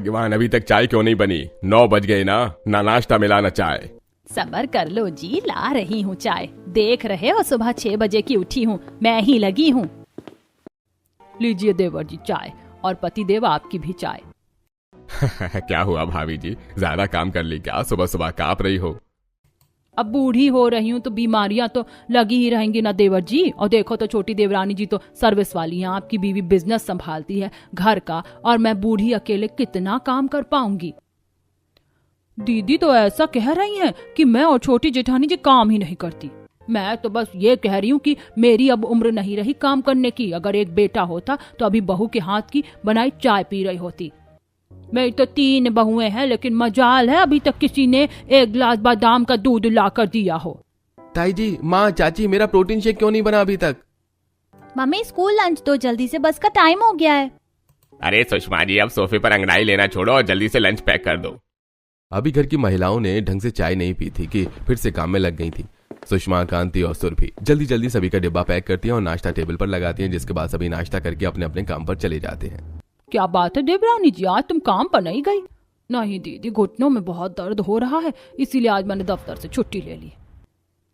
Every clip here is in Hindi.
भगवान, अभी तक चाय क्यों नहीं बनी? 9 बज गए ना नाश्ता मिला ना चाय। सबर कर लो जी, ला रही हूँ चाय। देख रहे हो सुबह 6 बजे की उठी हूँ, मैं ही लगी हूँ। लीजिए देवर जी चाय, और पति देव आपकी भी चाय। क्या हुआ भाभी जी, ज्यादा काम कर ली क्या? सुबह सुबह कांप रही हो। अब बूढ़ी हो रही हूँ तो बीमारियां तो लगी ही रहेंगी ना देवर जी। और देखो तो छोटी देवरानी जी तो सर्विस वाली हैं, आपकी बीवी बिजनेस संभालती है घर का, और मैं बूढ़ी अकेले कितना काम कर पाऊंगी। दीदी तो ऐसा कह रही हैं कि मैं और छोटी जेठानी जी काम ही नहीं करती। मैं तो बस ये कह रही हूँ कि मेरी अब उम्र नहीं रही काम करने की। अगर एक बेटा होता तो अभी बहू के हाथ की बनाई चाय पी रही होती। मेरी तो 3 बहुएं हैं, लेकिन मजाल है अभी तक किसी ने 1 गिलास बादाम का दूध ला कर दिया हो। ताई जी, माँ, चाची, मेरा प्रोटीन शेक क्यों नहीं बना अभी तक? मम्मी स्कूल लंच दो जल्दी से, बस का टाइम हो गया है। अरे सुषमा जी, अब सोफे पर अंगड़ाई लेना छोड़ो और जल्दी से लंच पैक कर दो। अभी घर की महिलाओं ने ढंग से चाय नहीं पी थी कि फिर से काम में लग गई थी। सुषमा, कांति और सुरभि जल्दी जल्दी सभी का डिब्बा पैक करती हैं और नाश्ता टेबल पर लगाती हैं, जिसके बाद सभी नाश्ता करके अपने अपने काम पर चले जाते हैं। क्या बात है देवरानी जी, आज तुम काम पर नहीं गई? नहीं दीदी, घुटनों में बहुत दर्द हो रहा है, इसीलिए आज मैंने दफ्तर से छुट्टी ले ली।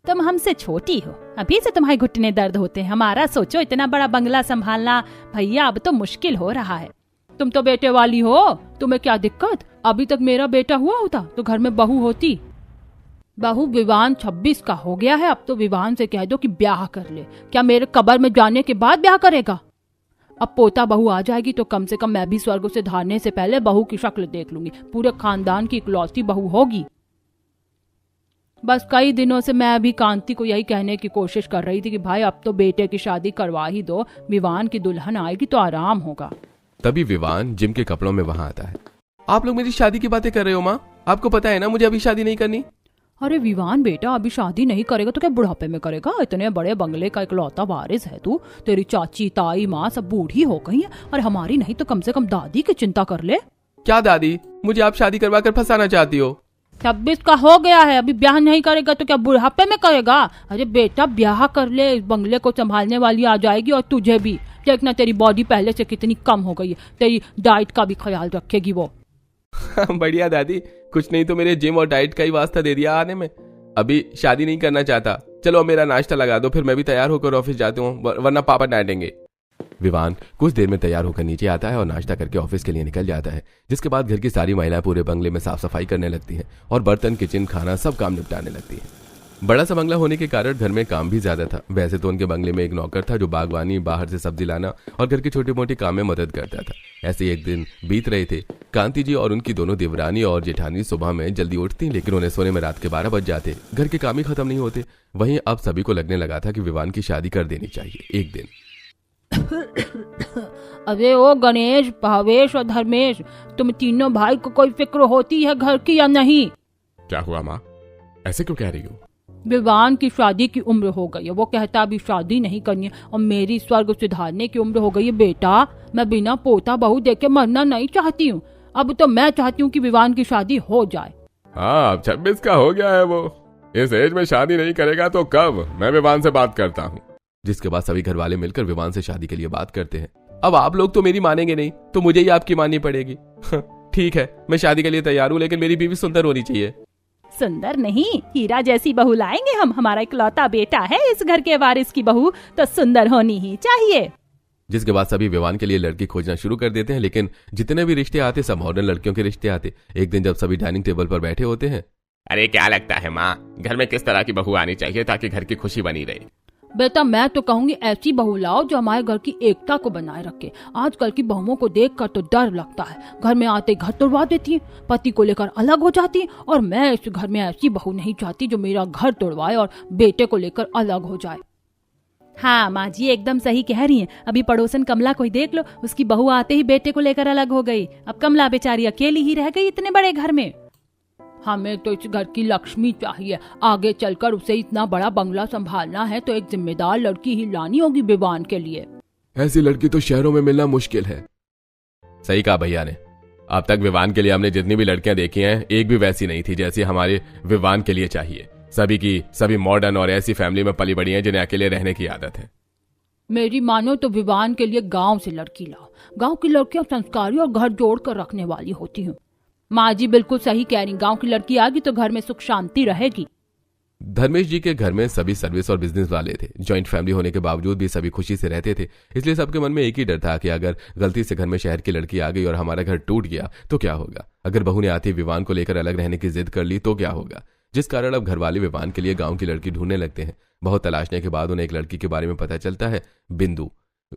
तुम हमसे छोटी हो, अभी से तुम्हारे घुटने दर्द होते हैं। हमारा सोचो, इतना बड़ा बंगला संभालना भैया अब तो मुश्किल हो रहा है। तुम तो बेटे वाली हो, तुम्हें क्या दिक्कत? अभी तक मेरा बेटा हुआ होता तो घर में बहू होती। बहू विवान 26 का हो गया है, अब तो विवान से कह दो कि ब्याह कर ले। क्या मेरे कब्र में जाने के बाद ब्याह करेगा? अब पोता बहू आ जाएगी तो कम से कम मैं भी स्वर्ग से धारने से पहले बहू की शक्ल देख लूंगी। पूरे खानदान की इकलौती बहू होगी। बस कई दिनों से मैं अभी कांति को यही कहने की कोशिश कर रही थी कि भाई अब तो बेटे की शादी करवा ही दो, विवान की दुल्हन आएगी तो आराम होगा। तभी विवान जिम के कपड़ों में वहां आता है। आप लोग मेरी शादी की बातें कर रहे हो माँ? आपको पता है ना मुझे अभी शादी नहीं करनी। अरे विवान बेटा, अभी शादी नहीं करेगा तो क्या बुढ़ापे में करेगा? इतने बड़े बंगले का इकलौता वारिस है तू। तेरी चाची, ताई, माँ सब बूढ़ी हो गई है, और हमारी नहीं तो कम से कम दादी की चिंता कर ले। क्या दादी, मुझे आप शादी करवा कर फंसाना चाहती हो? 26 का हो गया है, अभी ब्याह नहीं करेगा तो क्या बुढ़ापे में करेगा? अरे बेटा ब्याह कर ले, इस बंगले को संभालने वाली आ जाएगी, और तुझे भी देखना, तेरी बॉडी पहले से कितनी कम हो गई है। तेरी डाइट का भी ख्याल रखेगी वो। बढ़िया दादी, कुछ नहीं तो मेरे जिम और डाइट का ही वास्ता दे दिया आने में। अभी शादी नहीं करना चाहता। चलो मेरा नाश्ता लगा दो, फिर मैं भी तैयार होकर ऑफिस जाता हूँ, वरना पापा डांटेंगे। विवान कुछ देर में तैयार होकर नीचे आता है और नाश्ता करके ऑफिस के लिए निकल जाता है। जिसके बाद घर की सारी महिलाएं पूरे बंगले में साफ सफाई करने लगती हैं और बर्तन, किचन, खाना सब काम निपटाने लगती हैं। बड़ा सा बंगला होने के कारण घर में काम भी ज्यादा था। वैसे तो उनके बंगले में एक नौकर था जो बागवानी, बाहर से सब्जी लाना और घर के छोटे मोटे काम में मदद करता था। ऐसे ही एक दिन बीत रहे थे। कांति जी और उनकी दोनों देवरानी और जेठानी सुबह में जल्दी उठती, लेकिन उन्हें सोने में रात के 12 बज जाते। घर के काम ही खत्म नहीं होते। वहीं अब सभी को लगने लगा था कि विवान की शादी कर देनी चाहिए। एक दिन अरे ओ गणेश, भावेश और धर्मेश, तुम तीनों भाई को कोई फिक्र होती है घर की या नहीं? क्या हुआ माँ, ऐसे क्यों कह रही हो? विवान की शादी की उम्र हो गई है, वो कहता अभी शादी नहीं करनी है, और मेरी स्वर्ग सुधारने की उम्र हो गई है। बेटा मैं बिना पोता बहू देखे मरना नहीं चाहती हूँ। अब तो मैं चाहती हूँ कि विवान की शादी हो जाए। हाँ, अब 26 का हो गया है वो। इस एज में शादी नहीं करेगा तो कब? मैं विवान से बात करता हूँ। जिसके बाद सभी घर वाले मिलकर विवान से शादी के लिए बात करते हैं। अब आप लोग तो मेरी मानेंगे नहीं, तो मुझे ही आपकी माननी पड़ेगी। ठीक है, मैं शादी के लिए तैयार हूँ, लेकिन मेरी बीवी सुंदर होनी चाहिए। सुंदर नहीं, हीरा जैसी बहू लाएंगे हम। हमारा इकलौता बेटा है इस घर के वारिस की बहू तो सुंदर होनी ही चाहिए। जिसके बाद सभी विवान के लिए लड़की खोजना शुरू कर देते हैं, लेकिन जितने भी रिश्ते आते सब मॉडर्न लड़कियों के रिश्ते आते। एक दिन जब सभी डाइनिंग टेबल पर बैठे होते हैं। अरे क्या लगता है माँ, घर में किस तरह की बहू आनी चाहिए ताकि घर की खुशी बनी रहे? बेटा मैं तो कहूंगी ऐसी बहू लाओ जो हमारे घर की एकता को बनाए रखे। आजकल की बहुओं को देखकर तो डर लगता है, घर में आते घर तोड़वा देती है, पति को लेकर अलग हो जाती है। और मैं इस घर में ऐसी बहू नहीं चाहती जो मेरा घर तोड़वाए और बेटे को लेकर अलग हो जाए। हाँ माँ जी एकदम सही कह रही हैं। अभी पड़ोसन कमला को ही देख लो, उसकी बहू आते ही बेटे को लेकर अलग हो गई। अब कमला बेचारी अकेली ही रह गई इतने बड़े घर में। हमें तो इस घर की लक्ष्मी चाहिए। आगे चलकर उसे इतना बड़ा बंगला संभालना है तो एक जिम्मेदार लड़की ही लानी होगी विवान के लिए। ऐसी लड़की तो शहरों में मिलना मुश्किल है। सही कहा भैया ने। अब तक विवान के लिए हमने जितनी भी लड़कियां देखी हैं, एक भी वैसी नहीं थी जैसी हमारे विवान के लिए चाहिए। सभी की सभी मॉडर्न और ऐसी फैमिली में पली बड़ी हैं जिन्हें अकेले रहने की आदत है। मेरी मानो तो विवान के लिए गांव से लड़की लाओ। गांव की लड़कियां संस्कारी और घर जोड़ कर रखने वाली होती हूँ। माँ जी बिल्कुल सही कह रही, गांव की लड़की आएगी तो घर में सुख शांति रहेगी। धर्मेश जी के घर में सभी सर्विस और बिजनेस वाले थे। जॉइंट फैमिली होने के बावजूद भी सभी खुशी से रहते थे। इसलिए सबके मन में एक ही डर था कि अगर गलती से घर में शहर की लड़की आ गई और हमारा घर टूट गया तो क्या होगा। अगर बहू ने आती विवान को लेकर अलग रहने की जिद कर ली तो क्या होगा। जिस कारण अब घर वाले विवान के लिए गांव की लड़की ढूंढने लगते हैं। बहुत तलाशने के बाद उन्हें एक लड़की के बारे में पता चलता है, बिंदु।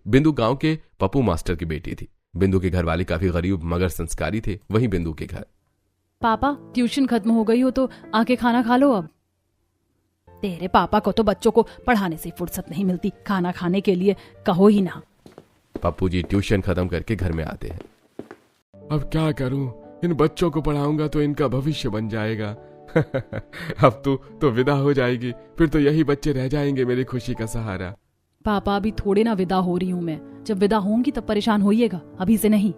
बिंदु गांव के पप्पू मास्टर की बेटी थी। बिंदु के घर वाले काफी गरीब मगर संस्कारी थे। वहीं बिंदु के घर। पापा ट्यूशन खत्म हो गई हो तो आके खाना खा लो अब। तेरे पापा को तो बच्चों को पढ़ाने से फुर्सत नहीं मिलती, खाना खाने के लिए कहो ही ना। पप्पू जी ट्यूशन खत्म करके घर में आते हैं। अब क्या करूं, इन बच्चों को पढ़ाऊंगा तो इनका भविष्य बन जाएगा। अब तो विदा हो जाएगी, फिर तो यही बच्चे रह जाएंगे मेरी खुशी का सहारा। पापा अभी थोड़े ना विदा हो रही हूँ मैं, जब विदा होंगी तब परेशान होइएगा, अभी से नहीं।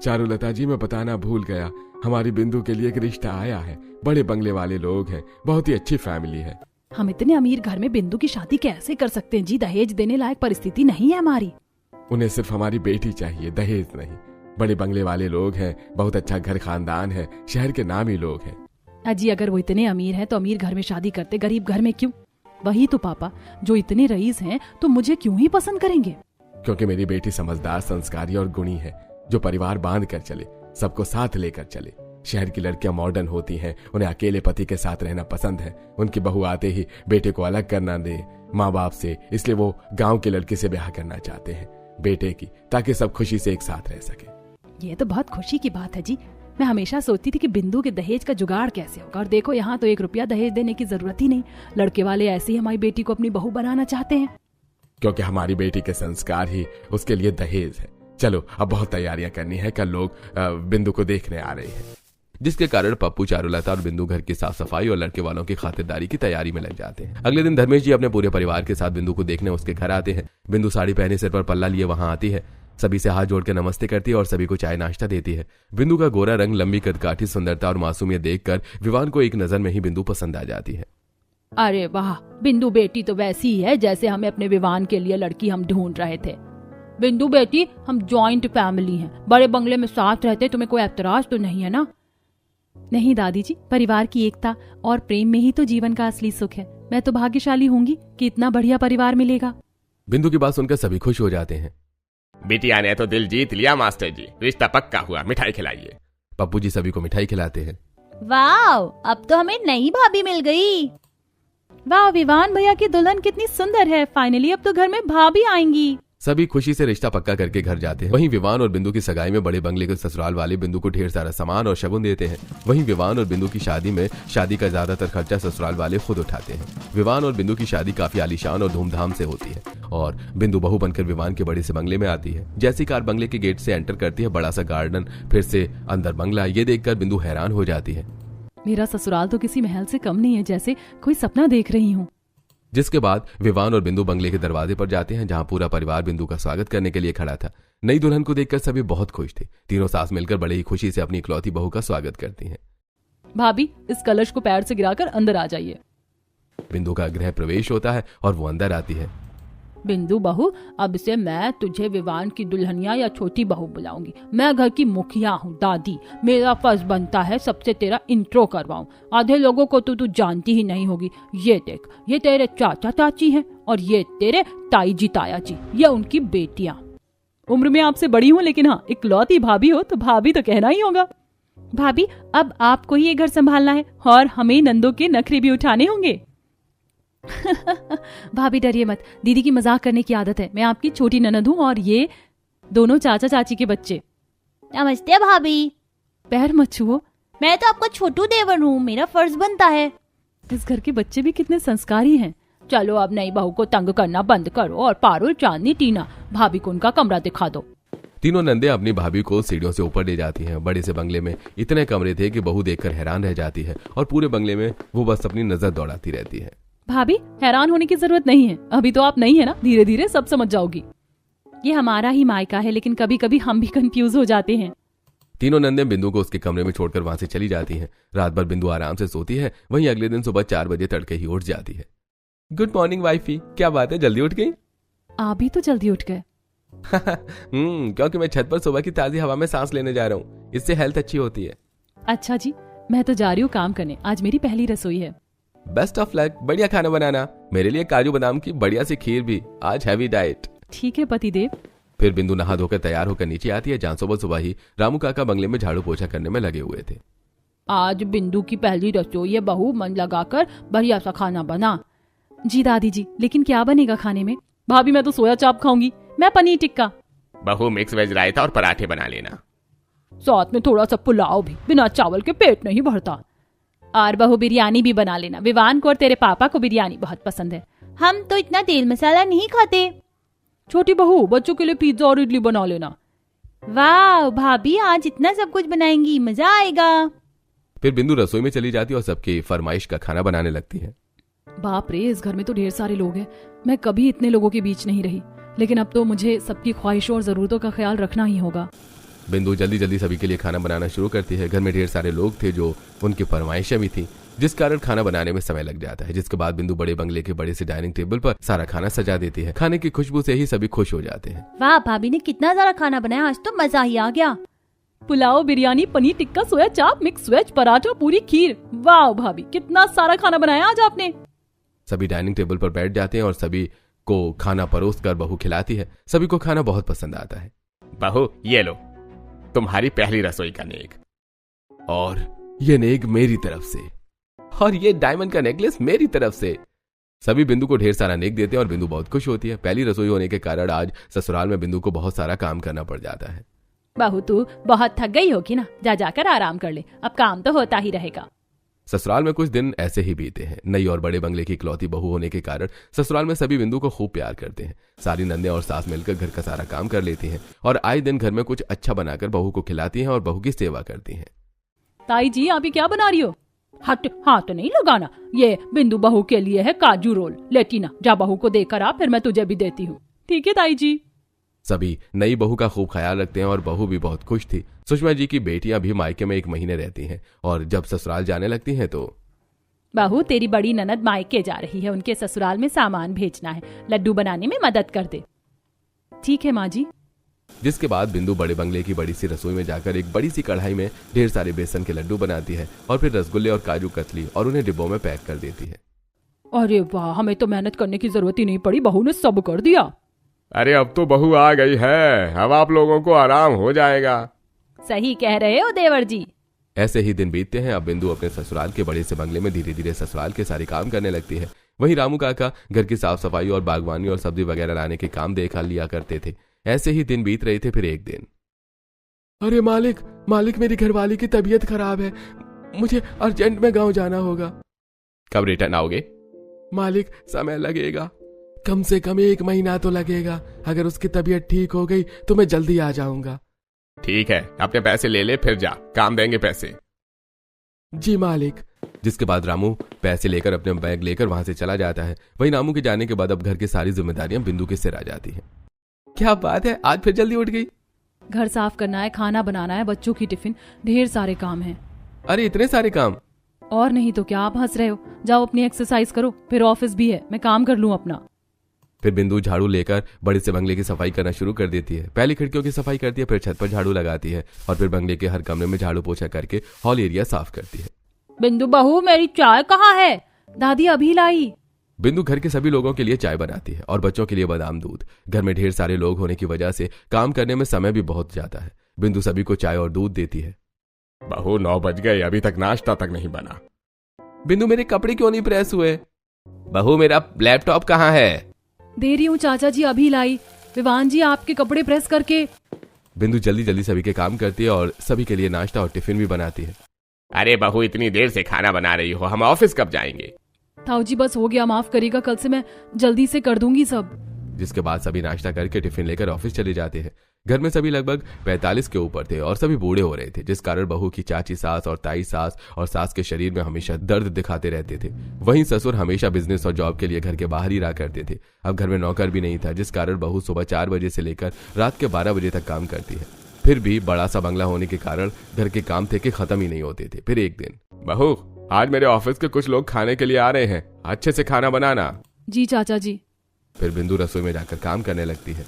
चारुलता जी मैं बताना भूल गया, हमारी बिंदु के लिए एक रिश्ता आया है। बड़े बंगले वाले लोग हैं, बहुत ही अच्छी फैमिली है। हम इतने अमीर घर में बिंदु की शादी कैसे कर सकते हैं जी, दहेज देने लायक परिस्थिति नहीं है हमारी। उन्हें सिर्फ हमारी बेटी चाहिए, दहेज नहीं। बड़े बंगले वाले लोग हैं, बहुत अच्छा घर खानदान है, शहर के नामी लोग हैं। अजी अगर वो इतने अमीर हैं तो अमीर घर में शादी करते, गरीब घर में क्यों? वही तो पापा, जो इतने रईस हैं तो मुझे क्यों ही पसंद करेंगे? क्योंकि मेरी बेटी समझदार, संस्कारी और गुणी है, जो परिवार बांध कर चले, सबको साथ लेकर चले। शहर की लड़कियां मॉडर्न होती हैं, उन्हें अकेले पति के साथ रहना पसंद है। उनकी बहू आते ही बेटे को अलग करना दे माँ बाप से, इसलिए वो गांव की लड़की से ब्याह करना चाहते हैं बेटे की, ताकि सब खुशी से एक साथ रह सके। ये तो बहुत खुशी की बात है जी। मैं हमेशा सोचती थी कि बिंदु के दहेज का जुगाड़ कैसे होगा, और देखो यहाँ तो 1 रुपया दहेज देने की जरूरत ही नहीं। लड़के वाले ऐसे ही हमारी बेटी को अपनी बहू बनाना चाहते हैं। क्योंकि हमारी बेटी के संस्कार ही उसके लिए दहेज है। चलो अब बहुत तैयारियां करनी है, कल लोग बिंदु को देखने आ रहे हैं। जिसके कारण पप्पू, चारुलता और बिंदु घर की साफ सफाई और लड़के वालों की खातिरदारी की तैयारी में लग जाते हैं। अगले दिन धर्मेश जी अपने पूरे परिवार के साथ बिंदु को देखने उसके घर आते हैं। बिंदु साड़ी पहने सिर पर पल्ला लिए वहां आती है, सभी से हाथ जोड़कर नमस्ते करती है और सभी को चाय नाश्ता देती है। बिंदु का गोरा रंग, लंबी कदकाठी, सुंदरता और मासूमियत देखकर विवान को एक नजर में ही बिंदु पसंद आ जाती है। अरे वाह, बिंदु बेटी तो वैसी ही है जैसे हमें अपने विवान के लिए लड़की हम ढूंढ रहे थे। बिंदु बेटी, हम जॉइंट फैमिली हैं, बड़े बंगले में साथ रहते, तुम्हें कोई ऐतराज तो नहीं है ना? नहीं दादी जी, परिवार की एकता और प्रेम में ही तो जीवन का असली सुख है। मैं तो भाग्यशाली होंगी कि इतना बढ़िया परिवार मिलेगा। बिंदु की बात सुनकर सभी खुश हो जाते हैं। बिटिया ने तो दिल जीत लिया मास्टर जी, रिश्ता पक्का हुआ, मिठाई खिलाइए। पप्पू जी सभी को मिठाई खिलाते हैं। वाह, अब तो हमें नई भाभी मिल गई। वाह, विवान भैया की दुल्हन कितनी सुंदर है, फाइनली अब तो घर में भाभी आएंगी। सभी खुशी से रिश्ता पक्का करके घर जाते हैं। वहीं विवान और बिंदु की सगाई में बड़े बंगले के ससुराल वाले बिंदु को ढेर सारा सामान और शगुन देते हैं। वहीं विवान और बिंदु की शादी में शादी का ज्यादातर खर्चा ससुराल वाले खुद उठाते हैं। विवान और बिंदु की शादी काफी आलीशान और धूमधाम से होती है और बिंदु बहू बनकर विवान के बड़े से बंगले में आती है। जैसी कार बंगले के गेट से एंटर करती है, बड़ा सा गार्डन, फिर से अंदर बंगला, ये देखकर बिंदु हैरान हो जाती है। मेरा ससुराल तो किसी महल से कम नहीं है, जैसे कोई सपना देख रही हूँ। जिसके बाद विवान और बिंदु बंगले के दरवाजे पर जाते हैं, जहां पूरा परिवार बिंदु का स्वागत करने के लिए खड़ा था। नई दुल्हन को देखकर सभी बहुत खुश थे। तीनों सास मिलकर बड़े ही खुशी से अपनी इकलौती बहू का स्वागत करती हैं। भाभी, इस कलश को पैर से गिराकर अंदर आ जाइए। बिंदु का गृह प्रवेश होता है और वो अंदर आती है। बिंदु बहू, अब से मैं तुझे विवान की दुल्हनिया या छोटी बहू बुलाऊंगी। मैं घर की मुखिया हूँ दादी, मेरा फर्ज बनता है सबसे तेरा इंट्रो करवाऊं। आधे लोगों को तो तू जानती ही नहीं होगी। ये देख, ये तेरे चाचा चाची हैं और ये तेरे ताई जी ताया जी, ये उनकी बेटियां। उम्र में आपसे बड़ी हूँ, लेकिन हाँ, इकलौती भाभी हो तो भाभी तो कहना ही होगा। भाभी, अब आपको ही ये घर संभालना है और हमें नंदों के नखरे भी उठाने होंगे। भाभी डरिए मत, दीदी की मजाक करने की आदत है। मैं आपकी छोटी ननद हूँ और ये दोनों चाचा चाची के बच्चे। नमस्ते भाभी। पैर मत छुओ, मैं तो आपका छोटू देवर हूँ, मेरा फर्ज बनता है। इस घर के बच्चे भी कितने संस्कारी हैं। चलो अब नई बहू को तंग करना बंद करो और पारुल, चांदनी, टीना, भाभी को उनका कमरा दिखा दो। तीनों नंदे अपनी भाभी को सीढ़ियों से ऊपर ले जाती हैं। बड़े से बंगले में इतने कमरे थे कि बहू देखकर हैरान रह जाती है और पूरे बंगले में वो बस अपनी नजर दौड़ाती रहती है। भाभी, हैरान होने की जरूरत नहीं है, अभी तो आप नहीं है ना, धीरे धीरे सब समझ जाओगी। ये हमारा ही मायका है, लेकिन कभी कभी हम भी कंफ्यूज हो जाते हैं। तीनों नंदे बिंदु को उसके कमरे में छोड़कर वहां से चली जाती हैं। रात भर बिंदु आराम से सोती है। वहीं अगले दिन सुबह 4 बजे तड़के ही उठ जाती है। गुड मॉर्निंग वाइफी, क्या बात है, जल्दी उठ गई? आप भी तो जल्दी उठ गए। क्योंकि मैं छत पर सुबह की ताजी हवा में सांस लेने जा रहा हूँ, इससे हेल्थ अच्छी होती है। अच्छा जी, मैं तो जा रही हूँ काम करने, आज मेरी पहली रसोई है। बेस्ट ऑफ लक, बढ़िया खाना बनाना। मेरे लिए काजू बादाम की बढ़िया सी खीर भी, आज हैवी डाइट। ठीक है पतिदेव। फिर बिंदु नहा धोकर तैयार होकर नीचे आती है, जहाँ सुबह सुबह ही रामू काका बंगले में झाड़ू पोछा करने में लगे हुए थे। आज बिंदु की पहली रसोई है, बहू मन लगाकर बढ़िया सा खाना बना। जी दादी जी, लेकिन क्या बनेगा खाने में? भाभी मैं तो सोया चाप खाऊंगी। मैं पनीर टिक्का। बहू मिक्स वेज रायता और पराठे बना लेना, साथ में थोड़ा सा पुलाव भी, बिना चावल के पेट नहीं भरता। और बहू बिरयानी भी बना लेना, विवान को और तेरे पापा को बिरयानी बहुत पसंद है। हम तो इतना तेल मसाला नहीं खाते। छोटी बहू बच्चों के लिए पिज्जा और इडली बना लेना। वाह भाभी, आज इतना सब कुछ बनाएंगी, मजा आएगा। फिर बिंदु रसोई में चली जाती है और सबकी फरमाइश का खाना बनाने लगती है। बाप रे, इस घर में तो ढेर सारे लोग हैं। मैं कभी इतने लोगों के बीच नहीं रही, लेकिन अब तो मुझे सबकी ख्वाहिशों और जरूरतों का ख्याल रखना ही होगा। बिंदु जल्दी जल्दी सभी के लिए खाना बनाना शुरू करती है। घर में ढेर सारे लोग थे जो उनकी फरमाइशें भी थी, जिस कारण खाना बनाने में समय लग जाता है। जिसके बाद बिंदु बड़े बंगले के बड़े से डाइनिंग टेबल पर सारा खाना सजा देती है। खाने की खुशबू से ही सभी खुश हो जाते हैं। वाह भाभी ने कितना सारा खाना बनाया, आज तो मजा ही आ गया। पुलाव, बिरयानी, पनीर टिक्का, सोया चाप, मिक्स वेज, पराठा, पूरी, खीर। वाह भाभी, कितना सारा खाना बनाया आज आपने। सभी डाइनिंग टेबल पर बैठ जाते हैं और सभी को खाना परोस कर बहू खिलाती है। सभी को खाना बहुत पसंद आता है। बहू ये लो, तुम्हारी पहली रसोई का नेक, और ये नेक मेरी तरफ से, और ये डायमंड का नेकलेस मेरी तरफ से। सभी बिंदु को ढेर सारा नेक देते हैं और बिंदु बहुत खुश होती है। पहली रसोई होने के कारण आज ससुराल में बिंदु को बहुत सारा काम करना पड़ जाता है। बहू तू बहुत थक गई होगी ना, जा जाकर आराम कर ले, अब काम तो होता ही रहेगा। ससुराल में कुछ दिन ऐसे ही बीते हैं। नई और बड़े बंगले की इकलौती बहू होने के कारण ससुराल में सभी बिंदु को खूब प्यार करते हैं। सारी नंदे और सास मिलकर घर का सारा काम कर लेती हैं और आए दिन घर में कुछ अच्छा बनाकर बहू को खिलाती हैं और बहू की सेवा करती हैं। ताई जी, आप ये क्या बना रही हो? हट, हाथ नहीं लगाना। ये बिंदु बहू के लिए है काजू रोल। लेटीना, जा बहू को देकर आ, फिर मैं तुझे भी देती हूँ। ठीक है ताई जी। सभी नई बहू का खूब ख्याल रखते हैं और बहू भी बहुत खुश थी। सुषमा जी की बेटियां भी मायके में 1 महीने रहती हैं और जब ससुराल जाने लगती हैं तो बहू, तेरी बड़ी ननद मायके जा रही है, उनके ससुराल में सामान भेजना है, लड्डू बनाने में मदद कर दे। ठीक है माँ जी। जिसके बाद बिंदु बड़े बंगले की बड़ी सी रसोई में जाकर एक बड़ी सी कढ़ाई में ढेर सारे बेसन के लड्डू बनाती है और फिर रसगुल्ले और काजू कतली और उन्हें डिब्बों में पैक कर देती है। अरे वाह, हमें तो मेहनत करने की जरूरत ही नहीं पड़ी, बहू ने सब कर दिया। अरे अब तो बहू आ गई है, अब आप लोगों को आराम हो जाएगा। सही कह रहे हो देवर जी। ऐसे ही दिन बीतते हैं। अब बिंदु अपने ससुराल के बड़े से बंगले में धीरे धीरे ससुराल के सारे काम करने लगती है। वहीं रामू काका घर की साफ सफाई और बागवानी और सब्जी वगैरह लाने के काम देखा लिया करते थे। ऐसे ही दिन बीत रहे थे। फिर एक दिन, अरे मालिक मेरी घरवाली की तबीयत खराब है, मुझे अर्जेंट में गांव जाना होगा। कब रिटर्न आओगे? मालिक समय लगेगा, कम से कम 1 महीना तो लगेगा। अगर उसकी तबीयत ठीक हो गई तो मैं जल्दी आ जाऊंगा। ठीक है, अपने पैसे ले ले, फिर जा, काम देंगे पैसे। जी मालिक। जिसके बाद रामू पैसे लेकर अपने बैग लेकर वहां से चला जाता है। वहीं रामू के जाने के बाद अब घर की सारी जिम्मेदारियां बिंदु के सिर आ जाती हैं। क्या बात है, आज फिर जल्दी उठ गई? घर साफ करना है, खाना बनाना है, बच्चों की टिफिन, ढेर सारे काम हैं। अरे इतने सारे काम? और नहीं तो क्या, आप हंस रहे हो? जाओ अपनी एक्सरसाइज करो, फिर ऑफिस भी है, मैं काम कर लूं अपना। फिर बिंदु झाड़ू लेकर बड़े से बंगले की सफाई करना शुरू कर देती है। पहले खिड़कियों की सफाई करती है, फिर छत पर झाड़ू लगाती है और फिर बंगले के हर कमरे में झाड़ू पोछा करके हॉल एरिया साफ करती है। बिंदु बहू, मेरी चाय कहाँ है? दादी अभी लाई। बिंदु घर के सभी लोगों के लिए चाय बनाती है और बच्चों के लिए बादाम दूध। घर में ढेर सारे लोग होने की वजह से काम करने में समय भी बहुत जाता है। बिंदु सभी को चाय और दूध देती है। बहू 9 बज गए, अभी तक नाश्ता तक नहीं बना। बिंदु मेरे कपड़े क्यों नहीं प्रेस हुए? बहू मेरा लैपटॉप कहाँ है? दे रही हूँ चाचा जी, अभी लाई। विवान जी आपके कपड़े प्रेस करके। बिंदु जल्दी जल्दी सभी के काम करती है और सभी के लिए नाश्ता और टिफिन भी बनाती है। अरे बहू इतनी देर से खाना बना रही हो, हम ऑफिस कब जाएंगे? ताऊ जी बस हो गया, माफ करिएगा, कल से मैं जल्दी से कर दूंगी सब। जिसके बाद सभी नाश्ता करके टिफिन लेकर ऑफिस चले जाते हैं। घर में सभी लगभग 45 के ऊपर थे और सभी बूढ़े हो रहे थे, जिस कारण बहू की चाची सास और ताई सास और सास के शरीर में हमेशा दर्द दिखाते रहते थे। वहीं ससुर हमेशा बिजनेस और जॉब के लिए घर के बाहर ही रहा करते थे। अब घर में नौकर भी नहीं था, जिस कारण बहू सुबह 4 बजे से लेकर रात के 12 बजे तक काम करती है। फिर भी बड़ा सा बंगला होने के कारण घर के काम थे कि खत्म ही नहीं होते थे। फिर एक दिन, बहू आज मेरे ऑफिस के कुछ लोग खाने के लिए आ रहे हैं, अच्छे से खाना बनाना। जी चाचा जी। फिर बिंदु रसोई में जाकर काम करने लगती है।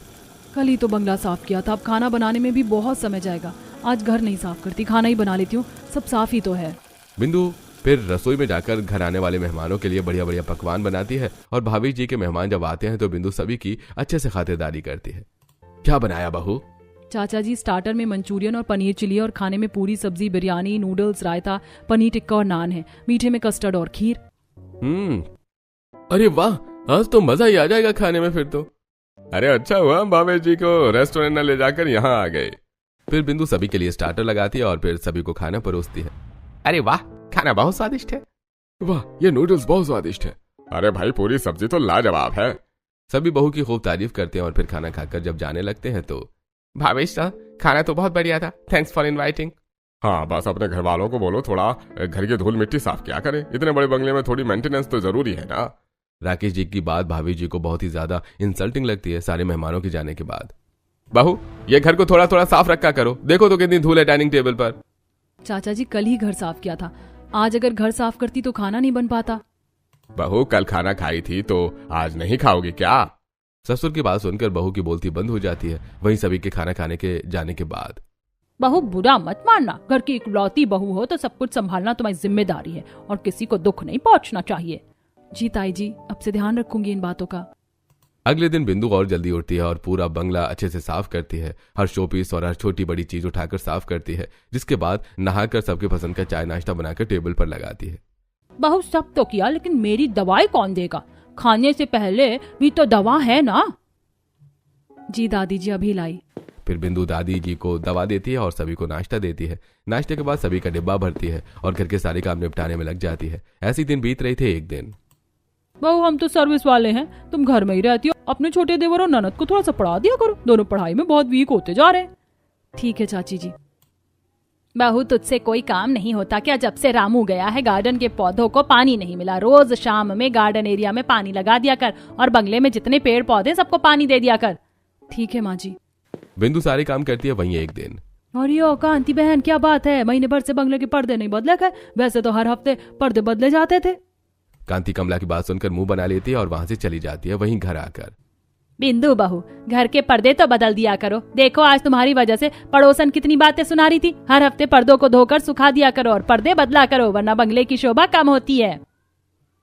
कल ही तो बंगला साफ किया था, अब खाना बनाने में भी बहुत समय जाएगा। आज घर नहीं साफ करती, खाना ही बना लेती हूँ, सब साफ ही तो है। बिंदु फिर रसोई में जाकर घर आने वाले मेहमानों के लिए बढ़िया बढ़िया पकवान बनाती है और भाभी जी के मेहमान जब आते हैं तो बिंदु सभी की अच्छे से खातिरदारी करती है। क्या बनाया बहू? चाचा जी स्टार्टर में मंचूरियन और पनीर चिली और खाने में पूरी सब्जी, बिरयानी, नूडल्स, रायता, पनीर टिक्का और नान है। मीठे में कस्टर्ड और खीर। अरे वाह, आज तो मजा ही आ जाएगा खाने में फिर तो। अरे अच्छा हुआ भाभी जी को रेस्टोरेंट न ले जाकर यहाँ आ गए। फिर बिंदु सभी के लिए स्टार्टर लगाती है और फिर सभी को खाना परोसती है। अरे वाह, खाना बहुत स्वादिष्ट है। वाह, ये नूडल्स बहुत स्वादिष्ट है। अरे भाई, पूरी सब्जी तो लाजवाब है। सभी बहू की खूब तारीफ करते हैं और फिर खाना खाकर जब जाने लगते हैं तो भावेश खाना तो बहुत बढ़िया था, थैंक्स फॉर इनवाइटिंग। हाँ, बस अपने घर वालों को बोलो थोड़ा घर की धूल मिट्टी साफ किया करे। इतने बड़े बंगले में थोड़ी मेंटेनेंस तो जरूरी है ना। राकेश जी की बात भाभी जी को बहुत ही ज्यादा इंसल्टिंग लगती है सारे मेहमानों के जाने के बाद। बहू, ये घर को थोड़ा थोड़ा साफ रखा करो, देखो तो कितनी धूल है डाइनिंग टेबल पर। चाचा जी कल ही घर साफ किया था, आज अगर घर साफ करती तो खाना नहीं बन पाता। बहू, कल खाना खाई थी तो आज नहीं खाओगी क्या? ससुर की बात सुनकर बहू की बोलती बंद हो जाती है। वहीं सभी के खाना खाने के जाने के बाद, बहू बुरा मत मानना, घर की इकलौती बहू हो तो सब कुछ संभालना तुम्हारी जिम्मेदारी है और किसी को दुख नहीं पहुंचना चाहिए। जी ताई जी, अब से ध्यान रखूंगी इन बातों का। अगले दिन बिंदु और जल्दी उठती है और पूरा बंगला अच्छे से साफ करती है। हर शोपीस और हर छोटी बड़ी चीज उठाकर साफ करती है, जिसके बाद नहाकर सबके पसंद का चाय नाश्ता बनाकर टेबल पर लगाती है। बहू सब तो किया, लेकिन मेरी दवाई कौन देगा? खाने से पहले भी तो दवा है ना। जी दादी जी अभी लाई। फिर बिंदु दादी जी को दवा देती है और सभी को नाश्ता देती है। नाश्ते के बाद सभी का डिब्बा भरती है और घर के सारे काम निपटाने में लग जाती है। ऐसे दिन बीत रहे थे। एक दिन, बहू हम तो सर्विस वाले हैं, तुम घर में ही रहती हो, अपने छोटे देवर और ननद को थोड़ा सा पढ़ा दिया करो, दोनों पढ़ाई में बहुत वीक होते जा रहे हैं। ठीक है चाची जी। बहू तुझसे कोई काम नहीं होता क्या? जब से रामू गया है गार्डन के पौधों को पानी नहीं मिला। रोज शाम में गार्डन एरिया में पानी लगा दिया कर और बंगले में जितने पेड़ पौधे सबको पानी दे दिया कर। ठीक है माँ जी। बिंदु सारे काम करती है। वहीं एक दिन, अरे कांति बहन क्या बात है, महीने भर से बंगले के पर्दे नहीं बदले गए, वैसे तो हर हफ्ते पर्दे बदले जाते थे। कांति कमला की बात सुनकर मुंह बना लेती है और वहां से चली जाती है। वहीं घर आकर, बिंदु बहू घर के पर्दे तो बदल दिया करो। देखो आज तुम्हारी वजह से पड़ोसन कितनी बातें सुना रही थी। हर हफ्ते पर्दों को धोकर सुखा दिया करो और पर्दे बदला करो, वरना बंगले की शोभा कम होती है।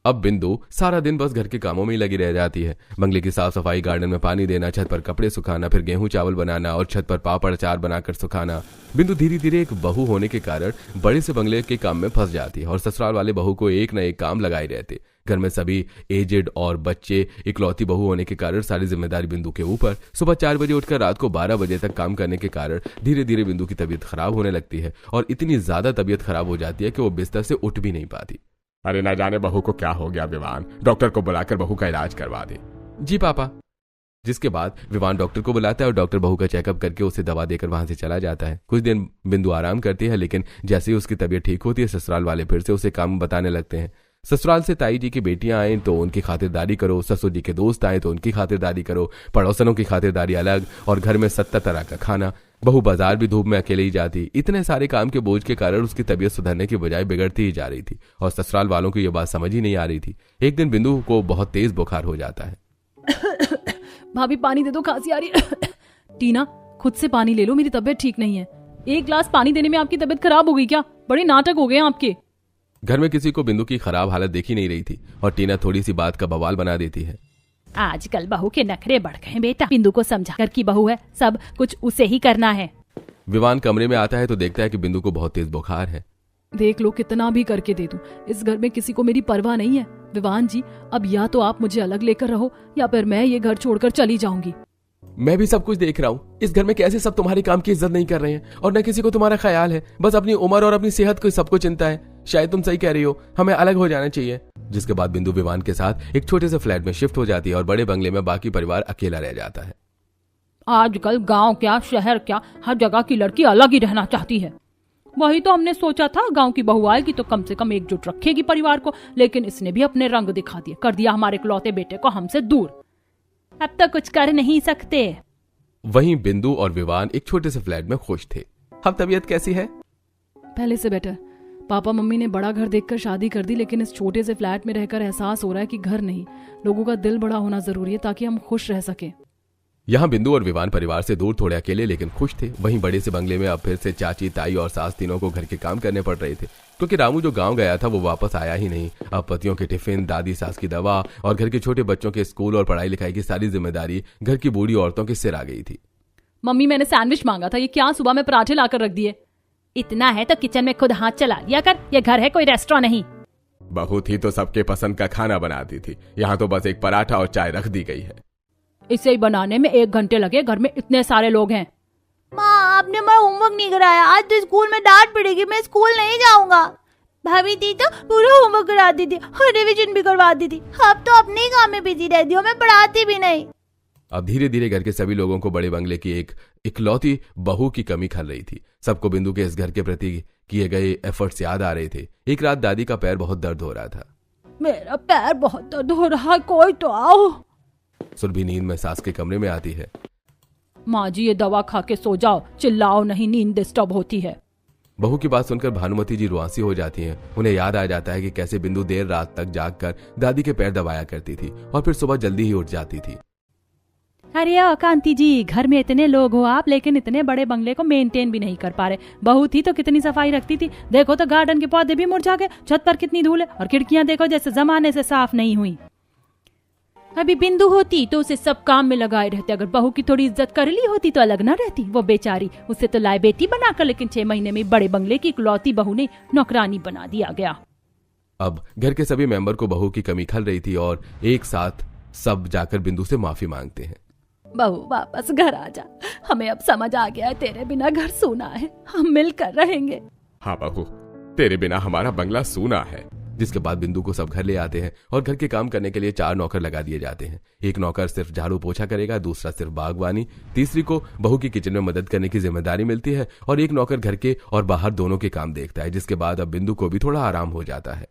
अब बिंदु सारा दिन बस घर के कामों में ही लगी रह जाती है। बंगले की साफ सफाई, गार्डन में पानी देना, छत पर कपड़े सुखाना, फिर गेहूं चावल बनाना और छत पर पापड़ अचार बनाकर सुखाना। बिंदु धीरे धीरे एक बहू होने के कारण बड़े से बंगले के काम में फंस जाती है और ससुराल वाले बहू को एक न एक काम लगाए रहते। घर में सभी एजेड और बच्चे, इकलौती बहू होने के कारण सारी जिम्मेदारी बिंदु के ऊपर। सुबह 4 बजे उठकर रात को 12 बजे तक काम करने के कारण धीरे धीरे बिंदु की तबीयत खराब होने लगती है और इतनी ज्यादा तबीयत खराब हो जाती है कि वो बिस्तर से उठ भी नहीं पाती। अरे ना जाने बहू को क्या हो गया विवान, डॉक्टर को बुलाकर बहू का इलाज करवा दे। जी पापा। जिसके बाद विवान डॉक्टर को बुलाता है और डॉक्टर बहू का चेकअप करके उसे दवा देकर वहां से चला जाता है। कुछ दिन बिंदु आराम करती है, लेकिन जैसे ही उसकी तबीयत ठीक होती है ससुराल वाले फिर से उसे काम बताने लगते हैं। ससुराल से ताई जी की बेटियां आए तो उनकी खातिरदारी करो, ससुर जी के दोस्त आए तो उनकी खातिरदारी करो, पड़ोसनों की खातिरदारी अलग, और घर में 70 तरह का खाना। बहू बाजार भी धूप में अकेले ही जाती। इतने सारे काम के बोझ के कारण उसकी तबीयत सुधरने की बजाय बिगड़ती ही जा रही थी और ससुराल वालों को यह बात समझ ही नहीं आ रही थी। एक दिन बिंदु को बहुत तेज बुखार हो जाता है। भाभी पानी दे दो, खांसी आ रही है। टीना खुद से पानी ले लो, मेरी तबीयत ठीक नहीं है। एक गिलास पानी देने में आपकी तबीयत खराब हो गई क्या? बड़े नाटक हो गए आपके। घर में किसी को बिंदु की खराब हालत देखी नहीं रही थी और टीना थोड़ी सी बात का बवाल बना देती है। आजकल बहू के नखरे बढ़ गए बेटा। बिंदु को समझा, घर की बहू है, सब कुछ उसे ही करना है। विवान कमरे में आता है तो देखता है कि बिंदु को बहुत तेज बुखार है। देख लो कितना भी करके दे दूं, इस घर में किसी को मेरी परवाह नहीं है। विवान जी, अब या तो आप मुझे अलग लेकर रहो या फिर मैं ये घर छोड़कर चली जाऊंगी। मैं भी सब कुछ देख रहा हूँ। इस घर में कैसे सब तुम्हारी काम की इज्जत नहीं कर रहे हैं और न किसी को तुम्हारा ख्याल है। बस अपनी उम्र और अपनी सेहत को सबको चिंता है। शायद तुम सही कह रही हो, हमें अलग हो जाना चाहिए। जिसके बाद बिंदु विवान के साथ एक छोटे से फ्लैट में शिफ्ट हो जाती है और बड़े बंगले में बाकी परिवार अकेला रह जाता है। आजकल गांव क्या शहर क्या, हर जगह की लड़की अलग ही रहना चाहती है। वही तो हमने सोचा था, गांव की बहू आएगी तो कम से कम एकजुट रखेगी परिवार को, लेकिन इसने भी अपने रंग दिखा दिए, कर दिया हमारे इकलौते बेटे को हमसे दूर। अब तो कुछ कर नहीं सकते। वहीं बिंदु और विवान एक छोटे से फ्लैट में खुश थे। अब तबीयत कैसी है? पहले से बेटर। पापा मम्मी ने बड़ा घर देखकर शादी कर दी, लेकिन इस छोटे से फ्लैट में रहकर एहसास हो रहा है कि घर नहीं, लोगों का दिल बड़ा होना जरूरी है ताकि हम खुश रह सके। यहाँ बिंदु और विवान परिवार से दूर, थोड़े अकेले लेकिन खुश थे। वहीं बड़े से बंगले में अब फिर से चाची, ताई और सास तीनों को घर के काम करने पड़ रहे थे, क्योंकि रामू जो गांव गया था वो वापस आया ही नहीं। अब पतियों के टिफिन, दादी सास की दवा और घर के छोटे बच्चों के स्कूल और पढ़ाई लिखाई की सारी जिम्मेदारी घर की बूढ़ी औरतों के सिर आ गई थी। मम्मी मैंने सैंडविच मांगा था, ये क्या सुबह में पराठे लाकर रख दिए। इतना है तो किचन में खुद हाथ चला लिया कर, ये घर है कोई रेस्टोरेंट नहीं। बहू थी तो सबके पसंद का खाना बनाती थी, यहाँ तो बस एक पराठा और चाय रख दी गई है। इसे ही बनाने में 1 घंटे लगे, घर में इतने सारे लोग हैं। माँ आपने हमारा होमवर्क नहीं कराया, आज तो स्कूल में डांट पड़ेगी, मैं स्कूल नहीं जाऊंगा। भाभी थी तो पूरा होमवर्क कराती थी और रिवीजन भी करवाती थी, अब तो अपने ही काम में बिजी रहती हूँ, मैं पढ़ाती भी नहीं। अब धीरे धीरे घर के सभी लोगों को बड़े बंगले की एक इकलौती बहू की कमी खल रही थी। सबको बिंदु के इस घर के प्रति किए गए एफर्ट्स याद आ रहे थे। एक रात दादी का पैर बहुत दर्द हो रहा था। मेरा पैर बहुत दर्द हो रहा है, कोई तो आओ। सुरभि नींद में सास के कमरे में आती है। माँ जी ये दवा खा के सो जाओ, चिल्लाओ नहीं, नींद डिस्टर्ब होती है। बहू की बात सुनकर भानुमति जी रुआंसी हो जाती हैं। उन्हें याद आ जाता है कि कैसे बिंदु देर रात तक जागकर दादी के पैर दबाया करती थी और फिर सुबह जल्दी ही उठ जाती थी। अरे ओ कांति जी, घर में इतने लोग हो आप, लेकिन इतने बड़े बंगले को मेंटेन भी नहीं कर पा रहे। बहू थी तो कितनी सफाई रखती थी, देखो तो गार्डन के पौधे भी मुरझा गए, छत पर कितनी धूल है और खिड़कियां देखो जैसे जमाने से साफ नहीं हुई। अभी बिंदु होती तो उसे सब काम में लगाए रहते, अगर बहू की थोड़ी इज्जत कर ली होती तो अलग ना रहती। वो बेचारी, उसे तो लाए बेटी बनाकर, लेकिन 6 महीने में बड़े बंगले की इकलौती बहू ने नौकरानी बना दिया गया। अब घर के सभी मेंबर को बहू की कमी खल रही थी और एक साथ सब जाकर बिंदु से माफी मांगते हैं। बहू वापस घर आ जा, हमें अब समझ आ गया है तेरे बिना घर सूना है, हम मिलकर रहेंगे। हाँ बहू, तेरे बिना हमारा बंगला सूना है। जिसके बाद बिंदु को सब घर ले आते हैं और घर के काम करने के लिए 4 नौकर लगा दिए जाते हैं। एक नौकर सिर्फ झाड़ू पोछा करेगा, दूसरा सिर्फ बागवानी, तीसरी को बहू की किचन में मदद करने की जिम्मेदारी मिलती है और एक नौकर घर के और बाहर दोनों के काम देखता है। जिसके बाद अब बिंदु को भी थोड़ा आराम हो जाता है।